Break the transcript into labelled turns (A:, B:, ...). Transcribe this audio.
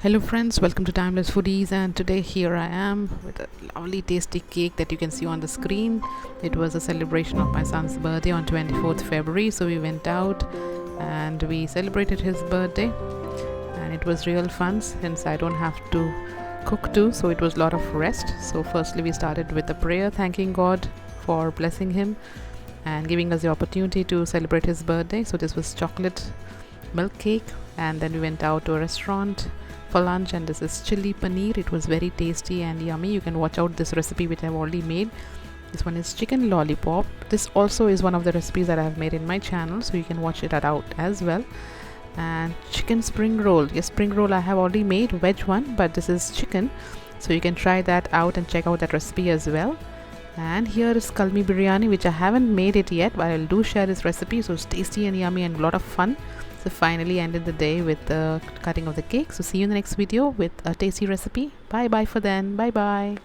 A: Hello friends, welcome to Timeless Foodies, and today here I am with a lovely tasty cake that you can see on the screen. It was a celebration of my son's birthday on 24th February, so we went out and we celebrated his birthday, and it was real fun since I don't have to cook too, so it was a lot of rest. So firstly we started with a prayer thanking God for blessing him and giving us the opportunity to celebrate his birthday. So this was chocolate milk cake, and then we went out to a restaurant for lunch, and this is chili paneer. It was very tasty and yummy. You can watch out this recipe which I've already made. This one is chicken lollipop. This also is one of the recipes that I have made in my channel, so you can watch it out as well. And chicken spring roll. Yes, spring roll I have already made, veg one, but this is chicken, so you can try that out and check out that recipe as well. And here is kalmi biryani, which I haven't made it yet, but I'll do share this recipe. So it's tasty and yummy and a lot of fun. So finally ended the day with the cutting of the cake. So see you in the next video with a tasty recipe. Bye bye for then. Bye bye.